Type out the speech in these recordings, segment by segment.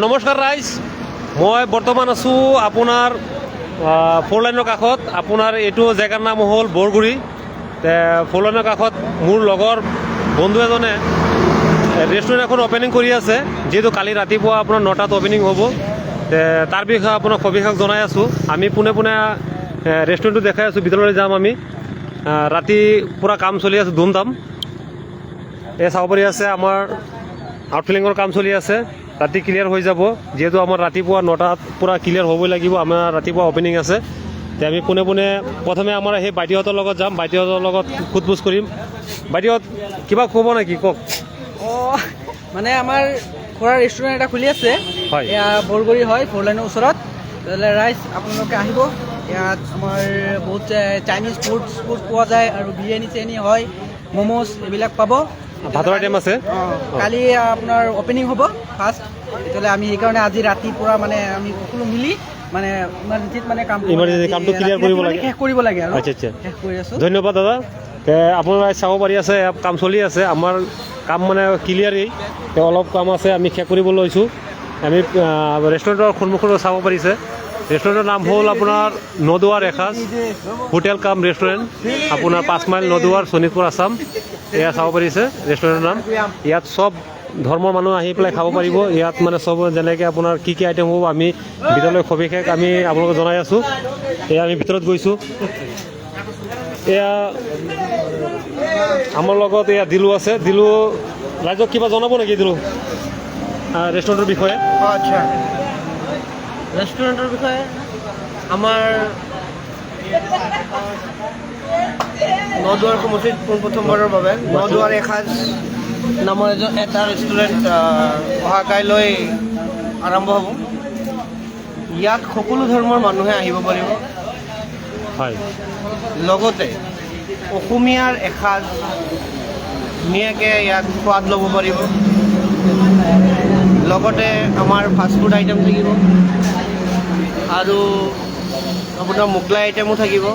নমস্কাৰ ৰাইজ, মই বৰ্তমান আছোঁ আপোনাৰ 4 লাইনৰ কাষত। আপোনাৰ এইটো জেগাৰ নাম হ'ল বৰগুৰি। 4 লাইনৰ কাষত মোৰ লগৰ বন্ধু এজনে ৰেষ্টুৰেণ্ট এখন অপেনিং কৰি আছে, যিহেতু কালি ৰাতিপুৱা আপোনাৰ 9টাত অপেনিং হ'ব। তাৰ বিষয়ে আপোনাক সবিশেষ জনাই আছোঁ। আমি পোনে পোনে ৰেষ্টুৰেণ্টটো দেখাই আছোঁ, ভিতৰলৈ যাম আমি। ৰাতি পূৰা কাম চলি আছে, ধুমধাম। চাব পাৰি আছে আমাৰ আউটফিলিঙৰ কাম চলি আছে, ৰাতি ক্লিয়াৰ হৈ যাব। যিহেতু আমাৰ ৰাতিপুৱা 9টাত পূৰা ক্লিয়াৰ হ'বই লাগিব, আমাৰ ৰাতিপুৱা অপেনিং আছে। আমি পোনে পোনে প্ৰথমে আমাৰ সেই বাইদেউহঁতৰ লগত যাম, বাইদেউহঁতৰ লগত সোধ পোছ কৰিম। বাইদেউহঁত কিবা ক'ব নেকি, কওক। মানে আমাৰ খুৰাৰ ৰেষ্টুৰেণ্ট এটা খুলি আছে, হয়, এয়া বৰগুৰি হয়, 4 লাইনৰ ওচৰত। তেতিয়াহ'লে ৰাইজ আপোনালোকে আহিব। ইয়াত আমাৰ বহুত চাইনিজ ফুড পোৱা যায়, আৰু বিৰিয়ানী চিৰিয়ানী হয়, ম'ম'জ এইবিলাক পাব। ভাতৰ আইটেম আছে। কালি আপোনাৰ অপেনিং হ'ব ফাৰ্ষ্ট। তেতিয়াহ'লে আমি সেইকাৰণে আজি ৰাতি পূৰা মানে আমি সকলো মিলি মানে ইমাৰ্জেঞ্চিত মানে কামটো ক্লিয়াৰ কৰিব লাগে, শেষ কৰিব লাগে আৰু আচ্ছা আচ্ছা, শেষ কৰি আছোঁ। ধন্যবাদ দাদা। আপোনালোকে চাব পাৰি আছে, কাম চলি আছে। আমাৰ কাম মানে ক্লিয়াৰেই, অলপ কাম আছে, আমি শেষ কৰিব লৈছোঁ। আমি ৰেষ্টুৰেণ্টৰ সন্মুখত চাব পাৰিছে। ৰেষ্টুৰেণ্টৰ নাম হ'ল আপোনাৰ নদুৱাৰ এসাঁজ হোটেল কাম ৰেষ্টুৰেণ্ট, আপোনাৰ 5 মাইল নদুৱাৰ, শোণিতপুৰ, আছাম। এয়া চাব পাৰিছে ৰেষ্টুৰেণ্টৰ নাম। ইয়াত চব ধৰ্মৰ মানুহ আহি পেলাই খাব পাৰিব। ইয়াত মানে চব যেনেকৈ আপোনাৰ কি কি আইটেম হ'ব, আমি ভিতৰলৈ সবিশেষ আমি আপোনালোকক জনাই আছোঁ। এয়া আমি ভিতৰত গৈছোঁ। এয়া আমাৰ লগত এয়া দিলু আছে। দিলু ৰাইজক কিবা জনাব নেকি দিলু ৰেষ্টুৰেণ্টৰ বিষয়ে? আচ্ছা, ৰেষ্টুৰেণ্টৰ বিষয়ে আমাৰ নদুৱাৰ সমষ্টিত পোনপ্ৰথমবাৰৰ বাবে নদুৱাৰ এসাঁজ নামৰ এটা ৰেষ্টুৰেণ্ট অহা কাইলৈ আৰম্ভ হ'ব। ইয়াত সকলো ধৰ্মৰ মানুহে আহিব পাৰিব। হয়, লগতে অসমীয়াৰ এসাঁজ ধুনীয়াকৈ ইয়াত সোৱাদ ল'ব পাৰিব। লগতে আমাৰ ফাষ্টফুড আইটেম থাকিব, আৰু আপোনাৰ মোগলাই আইটেমো থাকিব,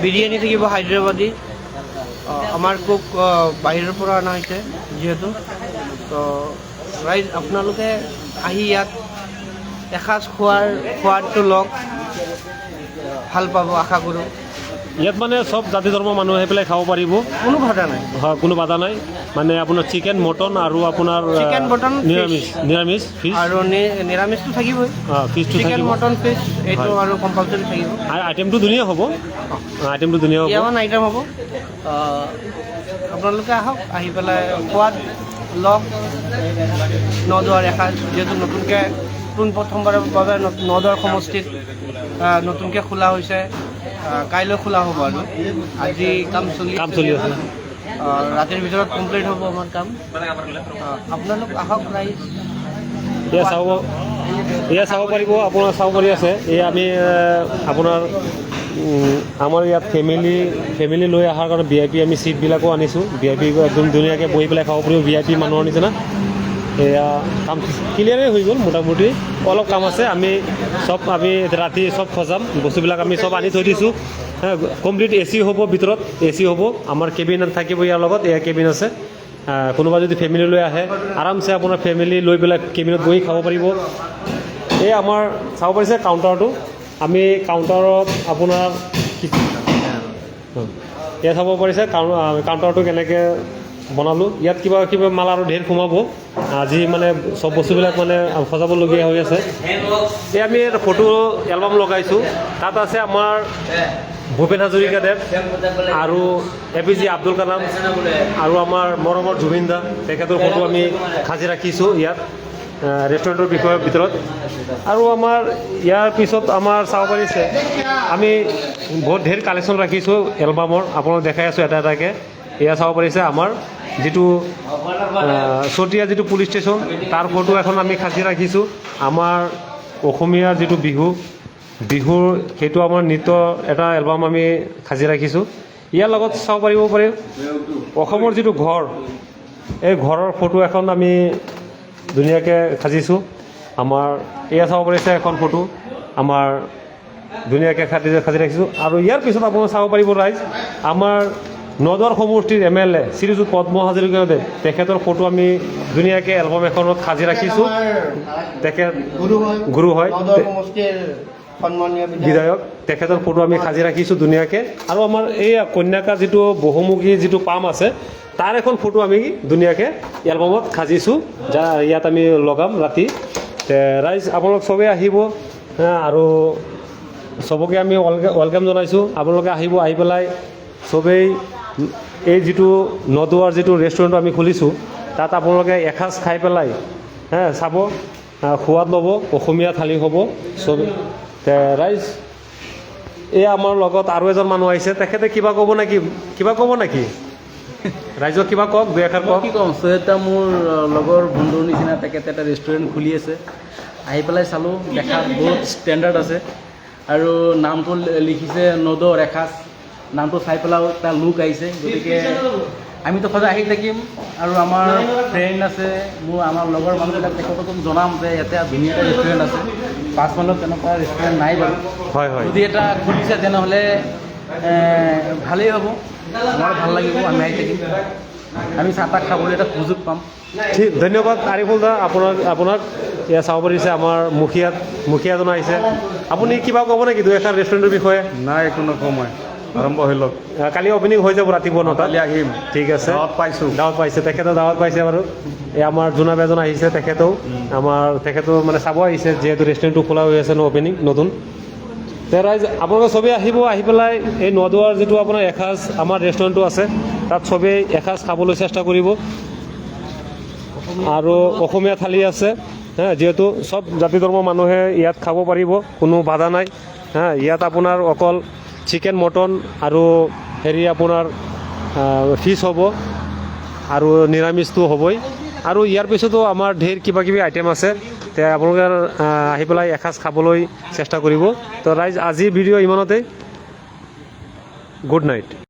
বিৰিয়ানী থাকিব হায়দৰাবাদী। আমাৰ কুক বাহিৰৰ পৰা অনা হৈছে যিহেতু। তো ৰাইজ আপোনালোকে আহি ইয়াত এসাঁজ খোৱাৰ সোৱাদটো লওক, ভাল পাব আশা কৰোঁ। ইয়াত মানে চব জাতি ধৰ্মৰ মানুহ আহি পেলাই খাব পাৰিব, কোনো বাধা নাই। হয়, কোনো বাধা নাই। মানে আপোনাৰ চিকেন, মটন আৰু আপোনাৰ চিকেন, মটন, নিৰামিষ ফিছ, আৰু নিৰামিষটো থাকিবই। ফিছটো চিকেন, থাকিব, মটন, ফিছ এইটো হয়, আৰু কম্পালচৰি থাকিব। আৰু আইটেমটো ধুনীয়া হ'ব, আইটেমটো ধুনীয়া হ'ব। ইয়ামান আইটেম হ'ব। আপোনালোকে আহক, আহি পেলাই সোৱাদ লওক। নদুৱাৰ এসাঁজ যিহেতু নতুনকৈ পোনপ্ৰথমবাৰৰ বাবে নদুৱাৰ সমষ্টিত নতুনকৈ খোলা হৈছে, কাইলৈ খোলা হ'ব। আৰু আজি কাম চলি আছে। ৰাতিৰ ভিতৰত কমপ্লিট হ'ব আমাৰ কাম। আপোনালোক আহক ৰাইজ। এয়া চাব পাৰিব, আপোনাৰ চাব পাৰি আছে। এই আমি আপোনাৰ আমাৰ ইয়াত ফেমিলি লৈ অহাৰ কাৰণে VIP আমি ছিটবিলাকো আনিছোঁ। VIP একদম ধুনীয়াকৈ বহি পেলাই খাব পাৰিব, VIP মানুহৰ নিচিনা। এয়া কাম ক্লিয়াৰেই হৈ গ'ল মোটামুটি, অলপ কাম আছে। আমি ৰাতি চব সজাম, বস্তুবিলাক আমি চব আনি থৈ দিছোঁ। কমপ্লিট AC হ'ব, ভিতৰত AC হ'ব। আমাৰ কেবিন থাকিব ইয়াৰ লগত, এয়া কেবিন আছে। কোনোবা যদি ফেমিলি লৈ আহে, আৰামছে আপোনাৰ ফেমিলি লৈ পেলাই কেবিনত বহি খাব পাৰিব। এই আমাৰ চাব পাৰিছে কাউণ্টাৰটো। আমি কাউণ্টাৰত আপোনাৰ এয়া চাব পাৰিছে কাউণ্টাৰটো কেনেকৈ বনালোঁ। ইয়াত কিবা মাল আৰু ঢেৰ সোমাব। আজি মানে চব বস্তুবিলাক মানে সজাবলগীয়া হৈ আছে। এই আমি ফটো এলবাম লগাইছোঁ, তাত আছে আমাৰ ভূপেন হাজৰিকাদেৱ আৰু APJ আব্দুল কালাম আৰু আমাৰ মৰমৰ জুবিন দা, তেখেতৰ ফটো আমি সাজি ৰাখিছোঁ ইয়াত ৰেষ্টুৰেণ্টৰ বিষয়ৰ ভিতৰত। আৰু আমাৰ ইয়াৰ পিছত আমাৰ চাব পাৰিছে আমি বহুত ঢেৰ কালেকশ্যন ৰাখিছোঁ এলবামৰ, আপোনাক দেখাই আছোঁ এটা এটাকৈ। এয়া চাব পাৰিছে আমাৰ যিটো চতিয়া যিটো পুলিচ ষ্টেচন, তাৰ ফটো এখন আমি সাজি ৰাখিছোঁ। আমাৰ অসমীয়াৰ যিটো বিহুৰ সেইটো আমাৰ নৃত্য এটা এলবাম আমি সাজি ৰাখিছোঁ। ইয়াৰ লগত চাব পাৰিব অসমৰ যিটো ঘৰ, এই ঘৰৰ ফটো এখন আমি ধুনীয়াকৈ সাজিছোঁ। আমাৰ এয়া চাব পাৰিছে এখন ফটো আমাৰ ধুনীয়াকৈ সাজি ৰাখিছোঁ। আৰু ইয়াৰ পিছত আপোনালোকে চাব পাৰিব ৰাইজ আমাৰ নদুৱাৰ সমষ্টিৰ MLA শ্ৰীযুত পদ্ম হাজৰিকাদেৱ তেখেতৰ ফটো আমি ধুনীয়াকৈ এলবাম এখনত সাজি ৰাখিছোঁ। তেখেত গুৰু হয় সমষ্টিৰ সন্মানীয় বিধায়ক, তেখেতৰ ফটো আমি সাজি ৰাখিছোঁ ধুনীয়াকৈ। আৰু আমাৰ এই কন্যাকা যিটো বহুমুখী যিটো পাম আছে তাৰ এখন ফটো আমি ধুনীয়াকৈ এলবামত সাজিছোঁ, যা ইয়াত আমি লগাম ৰাতি। ৰাইজ আপোনালোক চবেই আহিব আৰু চবকে আমি ৱেলকাম জনাইছোঁ। আপোনালোকে আহিব, আহি পেলাই চবেই এই যিটো নদুৱাৰ যিটো ৰেষ্টুৰেণ্ট আমি খুলিছোঁ তাত আপোনালোকে এসাঁজ খাই পেলাই চাব, সোৱাদ ল'ব, অসমীয়া থালি হ'ব চব। ৰাইজ এই আমাৰ লগত আৰু এজন মানুহ আহিছে, তেখেতে কিবা ক'ব নেকি? ৰাইজক কিবা কওক, দুই এষাৰ কওক। কি ক'ম, চৈয়দা মোৰ লগৰ বন্ধুৰ নিচিনা তেখেতে এটা ৰেষ্টুৰেণ্ট খুলি আছে। আহি পেলাই চালোঁ, দেখাত বহুত ষ্টেণ্ডাৰ্ড আছে আৰু নামটো লিখিছে নদুৱাৰ এসাঁজ। নামটো চাই পেলাইও তাৰ লুক আহিছে, গতিকে আমিতো সদায় আহি থাকিম। আৰু আমাৰ ফ্ৰেণ্ড আছে, আমাৰ লগৰ মানুহবিলাক তেখেতকো জনাম যে ইয়াতে ধুনীয়া এটা ৰেষ্টুৰেণ্ট আছে। 5 মাইলত তেনেকুৱা ৰেষ্টুৰেণ্ট নাই বাৰু। হয় হয়, যদি এটা খুলিছে তেনেহ'লে ভালেই হ'ব, আমাৰ ভাল লাগিব, আমি আহি থাকিম, আমি চাহ তাহ খাবলৈ এটা সুযোগ পাম। ঠিক, ধন্যবাদ আৰিফুল দা, আপোনাক এয়া চাব পাৰিছে আমাৰ মুখীয়াজন আহিছে। আপুনি কিবা ক'ব নেকি দুই এষাৰ ৰেষ্টুৰেণ্টৰ বিষয়ে? নাই, একো নকওঁ মই। আৰম্ভ হৈ লওক, কালি অপেনিং হৈ যাব ৰাতিপুৱা 9টাত। কালি আহিম। ঠিক আছে, দাৱত পাইছোঁ। দাৱত পাইছে, তেখেতে দাৱত পাইছে বাৰু। এই আমাৰ জোনাব এজন আহিছে, তেখেতেও মানে চাব আহিছে, যিহেতু ৰেষ্টুৰেণ্টটো খোলা হৈ আছে অপেনিং নতুন। ৰাইজ আপোনালোকে চবেই আহিব, আহি পেলাই এই নদুৱাৰ যিটো আপোনাৰ এসাঁজ আমাৰ ৰেষ্টুৰেণ্টটো আছে তাত চবেই এসাঁজ খাবলৈ চেষ্টা কৰিব। আৰু অসমীয়া থালি আছে, যিহেতু চব জাতি ধৰ্মৰ মানুহে ইয়াত খাব পাৰিব, কোনো বাধা নাই। ইয়াত আপোনাৰ অকল চিকেন, মটন আৰু আপোনাৰ ফিছ হ'ব আৰু নিৰামিষটো হ'বই। আৰু ইয়াৰ পিছতো আমাৰ ঢেৰ কিবা কিবি আইটেম আছে, আপোনালোকে আহি পেলাই এসাঁজ খাবলৈ চেষ্টা কৰিব। তো ৰাইজ, আজিৰ ভিডিঅ' ইমানতে। Good night.